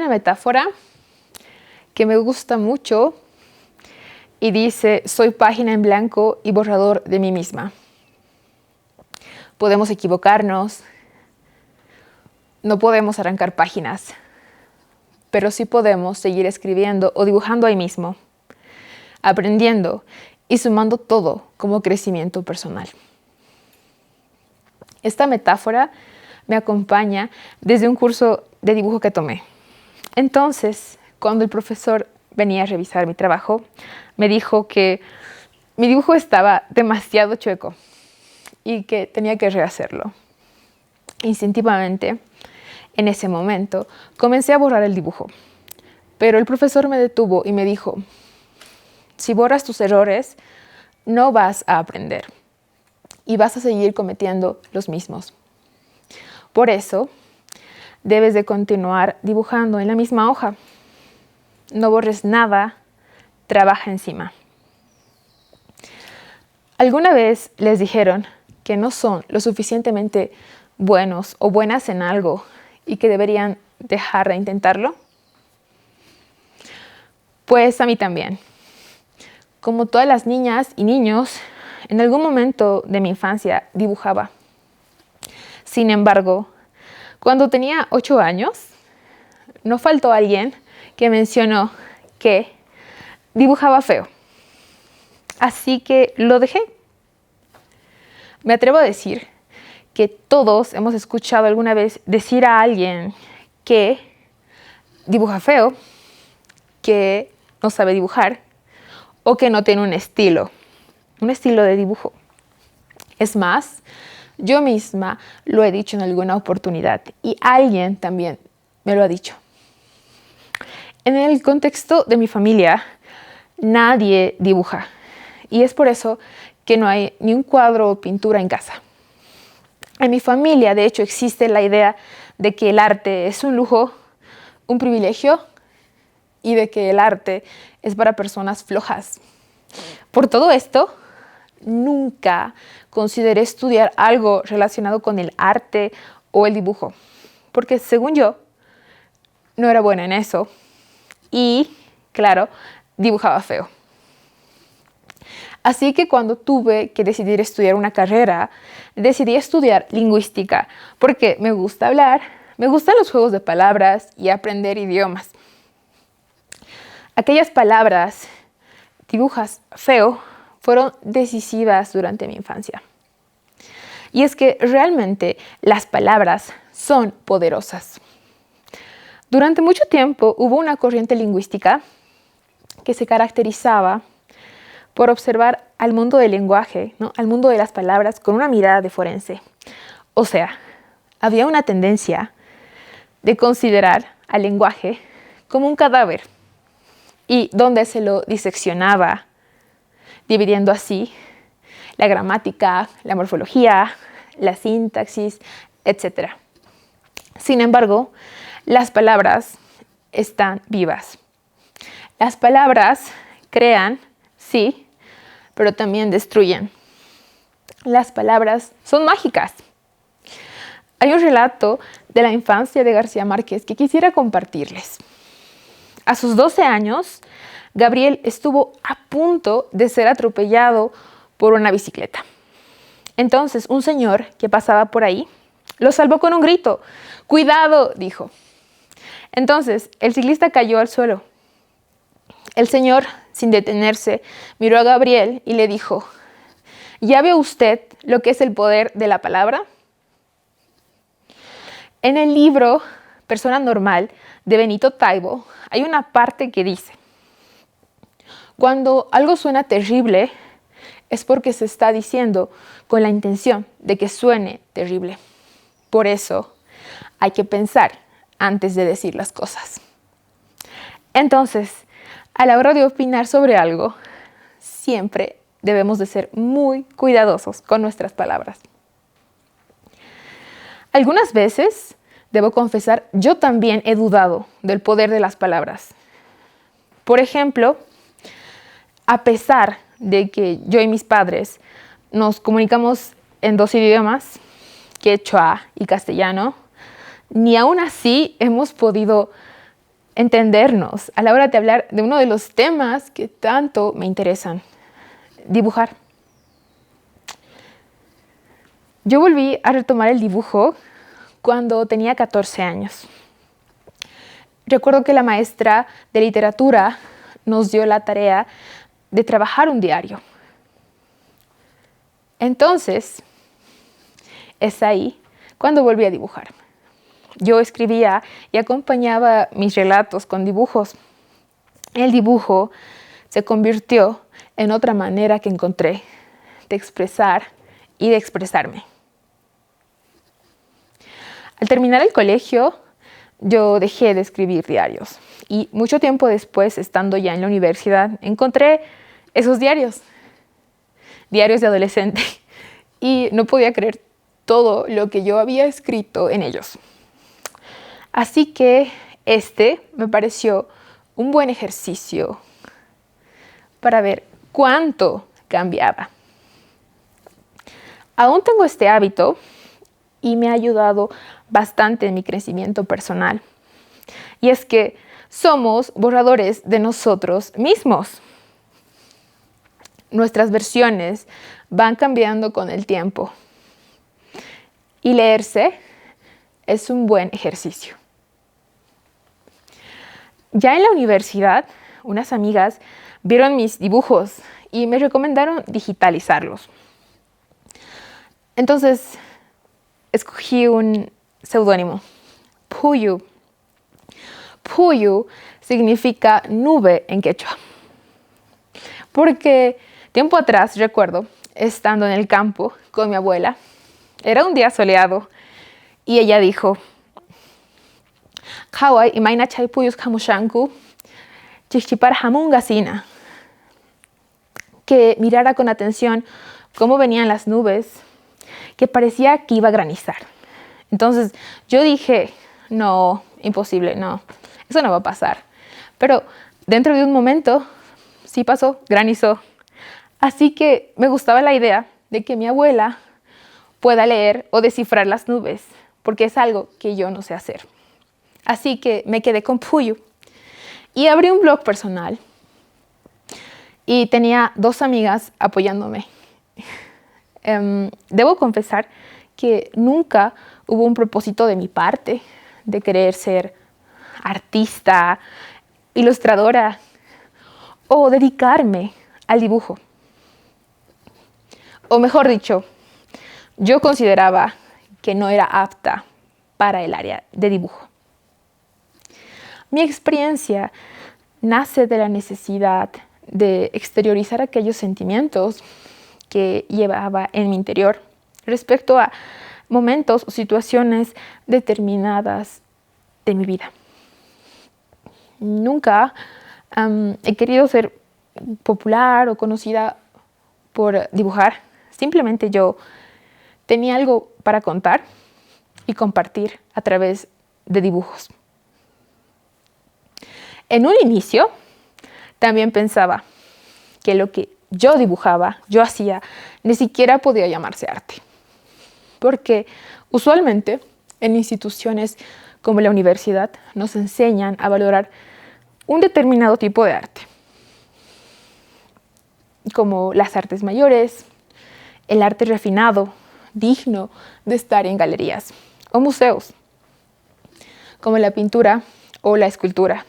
una metáfora que me gusta mucho y dice: soy página en blanco y borrador de mí misma. Podemos equivocarnos, no podemos arrancar páginas, pero sí podemos seguir escribiendo o dibujando ahí mismo, aprendiendo y sumando todo como crecimiento personal. Esta metáfora me acompaña desde un curso de dibujo que tomé. Entonces, cuando el profesor venía a revisar mi trabajo, me dijo que mi dibujo estaba demasiado chueco y que tenía que rehacerlo. Instintivamente, en ese momento, comencé a borrar el dibujo, pero el profesor me detuvo y me dijo: si borras tus errores, no vas a aprender y vas a seguir cometiendo los mismos. Por eso, debes de continuar dibujando en la misma hoja. No borres nada, trabaja encima. ¿Alguna vez les dijeron que no son lo suficientemente buenos o buenas en algo y que deberían dejar de intentarlo? Pues a mí también. Como todas las niñas y niños, en algún momento de mi infancia dibujaba. Sin embargo, cuando tenía 8 años, no faltó alguien que mencionó que dibujaba feo. Así que lo dejé. Me atrevo a decir que todos hemos escuchado alguna vez decir a alguien que dibuja feo, que no sabe dibujar o que no tiene un estilo de dibujo. Es más, yo misma lo he dicho en alguna oportunidad y alguien también me lo ha dicho. En el contexto de mi familia, nadie dibuja y es por eso que no hay ni un cuadro o pintura en casa. En mi familia, de hecho, existe la idea de que el arte es un lujo, un privilegio y de que el arte es para personas flojas. Por todo esto, nunca consideré estudiar algo relacionado con el arte o el dibujo, porque según yo, no era buena en eso y, claro, dibujaba feo. Así que cuando tuve que decidir estudiar una carrera, decidí estudiar lingüística, porque me gusta hablar, me gustan los juegos de palabras y aprender idiomas. Aquellas palabras dibujas feo fueron decisivas durante mi infancia. Y es que realmente las palabras son poderosas. Durante mucho tiempo hubo una corriente lingüística que se caracterizaba por observar al mundo del lenguaje, ¿no? Al mundo de las palabras con una mirada de forense. O sea, había una tendencia de considerar al lenguaje como un cadáver y donde se lo diseccionaba, dividiendo así la gramática, la morfología, la sintaxis, etc. Sin embargo, las palabras están vivas. Las palabras crean, sí, pero también destruyen. Las palabras son mágicas. Hay un relato de la infancia de García Márquez que quisiera compartirles. A sus 12 años, Gabriel estuvo a punto de ser atropellado por una bicicleta. Entonces, un señor que pasaba por ahí lo salvó con un grito. ¡Cuidado!, dijo. Entonces, el ciclista cayó al suelo. El señor, sin detenerse, miró a Gabriel y le dijo: ¿ya ve usted lo que es el poder de la palabra? En el libro Persona Normal de Benito Taibo hay una parte que dice: cuando algo suena terrible es porque se está diciendo con la intención de que suene terrible. Por eso hay que pensar antes de decir las cosas. Entonces, a la hora de opinar sobre algo, siempre debemos de ser muy cuidadosos con nuestras palabras. Algunas veces, debo confesar, yo también he dudado del poder de las palabras. Por ejemplo, a pesar de que yo y mis padres nos comunicamos en 2 idiomas, quechua y castellano, ni aún así hemos podido entendernos a la hora de hablar de uno de los temas que tanto me interesan, dibujar. Yo volví a retomar el dibujo cuando tenía 14 años. Recuerdo que la maestra de literatura nos dio la tarea de trabajar un diario. Entonces, es ahí cuando volví a dibujar. Yo escribía y acompañaba mis relatos con dibujos. El dibujo se convirtió en otra manera que encontré de expresar y de expresarme. Al terminar el colegio, yo dejé de escribir diarios y mucho tiempo después, estando ya en la universidad, encontré esos diarios de adolescente, y no podía creer todo lo que yo había escrito en ellos. Así que me pareció un buen ejercicio para ver cuánto cambiaba. Aún tengo este hábito y me ha ayudado bastante en mi crecimiento personal. Y es que somos borradores de nosotros mismos. Nuestras versiones van cambiando con el tiempo. Y leerse es un buen ejercicio. Ya en la universidad, unas amigas vieron mis dibujos y me recomendaron digitalizarlos. Entonces, escogí un seudónimo, Puyu. Puyu significa nube en quechua. Porque tiempo atrás, recuerdo, estando en el campo con mi abuela, era un día soleado y ella dijo: "Kawai imaina chay puyus kamushanku, chichipar hamungasina". Que mirara con atención cómo venían las nubes, que parecía que iba a granizar. Entonces yo dije: no, imposible, no, eso no va a pasar. Pero dentro de un momento sí pasó, granizó. Así que me gustaba la idea de que mi abuela pueda leer o descifrar las nubes, porque es algo que yo no sé hacer. Así que me quedé con Puyu y abrí un blog personal y tenía 2 amigas apoyándome. Debo confesar que nunca hubo un propósito de mi parte de querer ser artista, ilustradora o dedicarme al dibujo. O mejor dicho, yo consideraba que no era apta para el área de dibujo. Mi experiencia nace de la necesidad de exteriorizar aquellos sentimientos que llevaba en mi interior respecto a momentos o situaciones determinadas de mi vida. Nunca he querido ser popular o conocida por dibujar. Simplemente yo tenía algo para contar y compartir a través de dibujos. En un inicio, también pensaba que lo que yo dibujaba, yo hacía, ni siquiera podía llamarse arte. Porque usualmente en instituciones como la universidad nos enseñan a valorar un determinado tipo de arte, como las artes mayores, el arte refinado, digno de estar en galerías o museos, como la pintura o la escultura.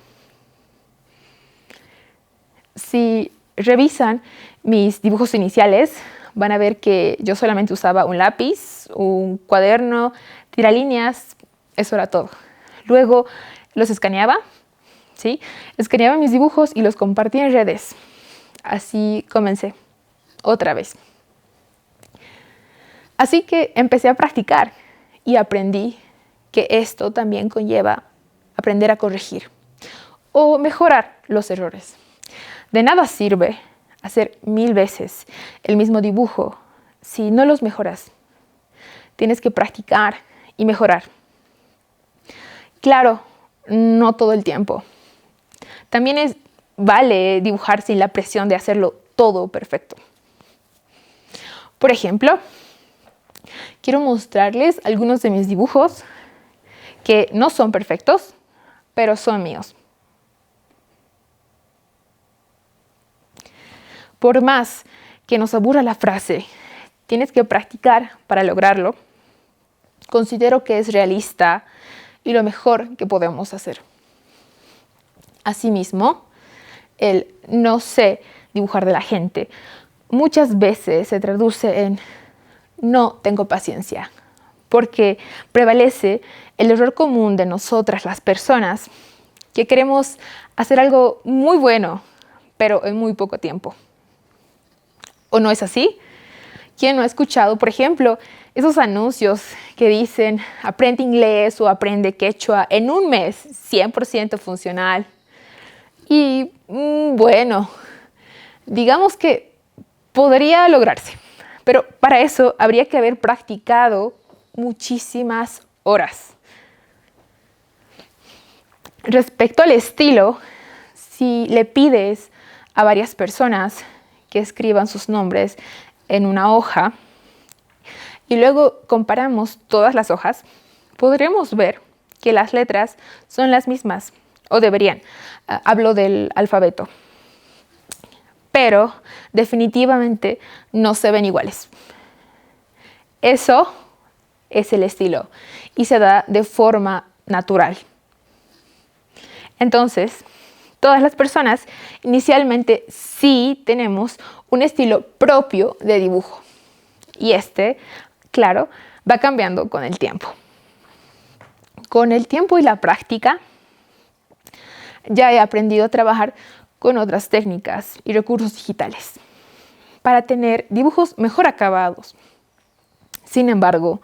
Si revisan mis dibujos iniciales, van a ver que yo solamente usaba un lápiz, un cuaderno, tiralíneas, eso era todo. Luego los escaneaba, ¿sí? Escaneaba mis dibujos y los compartía en redes. Así comencé, otra vez. Así que empecé a practicar y aprendí que esto también conlleva aprender a corregir o mejorar los errores. De nada sirve hacer 1000 veces el mismo dibujo si no los mejoras. Tienes que practicar y mejorar. Claro, no todo el tiempo. También vale dibujar sin la presión de hacerlo todo perfecto. Por ejemplo, quiero mostrarles algunos de mis dibujos que no son perfectos, pero son míos. por más que nos aburra la frase, tienes que practicar para lograrlo, considero que es realista y lo mejor que podemos hacer. Asimismo, el no sé dibujar de la gente muchas veces se traduce en no tengo paciencia, porque prevalece el error común de nosotras las personas que queremos hacer algo muy bueno, pero en muy poco tiempo. ¿O no es así? ¿Quién no ha escuchado, por ejemplo, esos anuncios que dicen aprende inglés o aprende quechua en un mes, 100% funcional? Y bueno, digamos que podría lograrse, pero para eso habría que haber practicado muchísimas horas. Respecto al estilo, si le pides a varias personas que escriban sus nombres en una hoja y luego comparamos todas las hojas, podremos ver que las letras son las mismas, o deberían. Hablo del alfabeto. Pero definitivamente no se ven iguales. Eso es el estilo y se da de forma natural. Entonces, todas las personas inicialmente sí tenemos un estilo propio de dibujo. Y claro, va cambiando con el tiempo. Con el tiempo y la práctica, ya he aprendido a trabajar con otras técnicas y recursos digitales para tener dibujos mejor acabados. Sin embargo,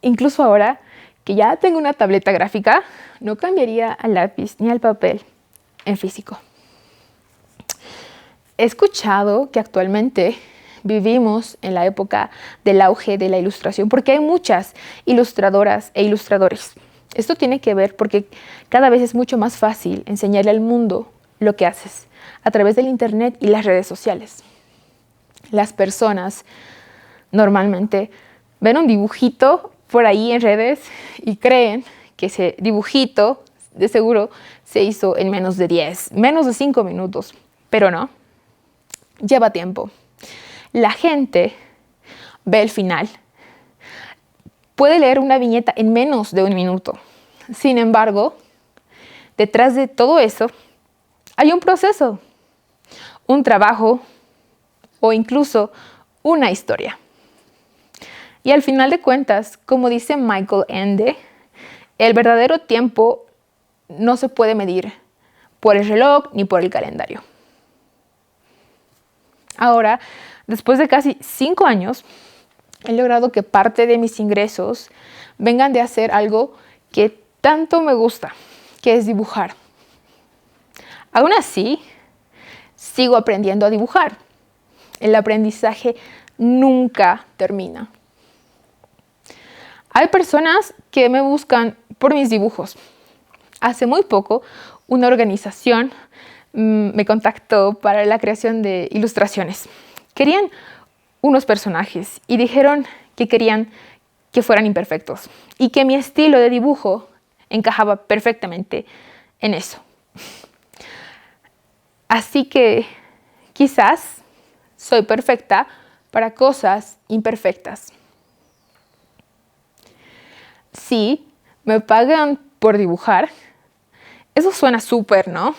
incluso ahora que ya tengo una tableta gráfica, no cambiaría al lápiz ni al papel en físico. He escuchado que actualmente vivimos en la época del auge de la ilustración porque hay muchas ilustradoras e ilustradores. Esto tiene que ver porque cada vez es mucho más fácil enseñarle al mundo lo que haces a través del internet y las redes sociales. Las personas normalmente ven un dibujito por ahí en redes y creen que ese dibujito de seguro se hizo en menos de 5 minutos, pero no, lleva tiempo. La gente ve el final, puede leer una viñeta en menos de 1 minuto. Sin embargo, detrás de todo eso hay un proceso, un trabajo o incluso una historia. Y al final de cuentas, como dice Michael Ende, el verdadero tiempo no se puede medir por el reloj ni por el calendario. Ahora, después de casi 5 años, he logrado que parte de mis ingresos vengan de hacer algo que tanto me gusta, que es dibujar. Aún así, sigo aprendiendo a dibujar. El aprendizaje nunca termina. Hay personas que me buscan por mis dibujos. Hace muy poco, una organización me contactó para la creación de ilustraciones. Querían unos personajes y dijeron que querían que fueran imperfectos y que mi estilo de dibujo encajaba perfectamente en eso. Así que quizás soy perfecta para cosas imperfectas. Sí, me pagan por dibujar. Eso suena súper, ¿no?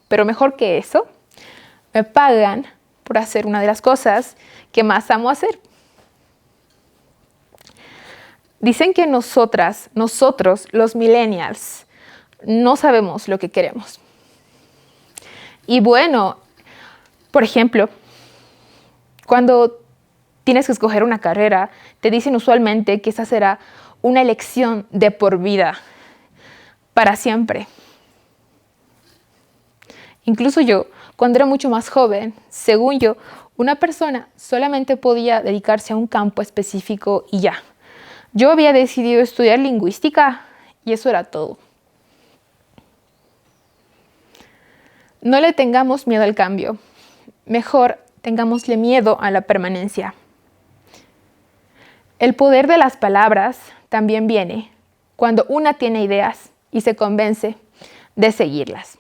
Pero mejor que eso, me pagan por hacer una de las cosas que más amo hacer. Dicen que nosotros, los millennials, no sabemos lo que queremos. Y bueno, por ejemplo, cuando tienes que escoger una carrera, te dicen usualmente que esa será una elección de por vida, para siempre. Incluso yo, cuando era mucho más joven, según yo, una persona solamente podía dedicarse a un campo específico y ya. Yo había decidido estudiar lingüística y eso era todo. No le tengamos miedo al cambio. Mejor tengámosle miedo a la permanencia. El poder de las palabras también viene cuando una tiene ideas y se convence de seguirlas.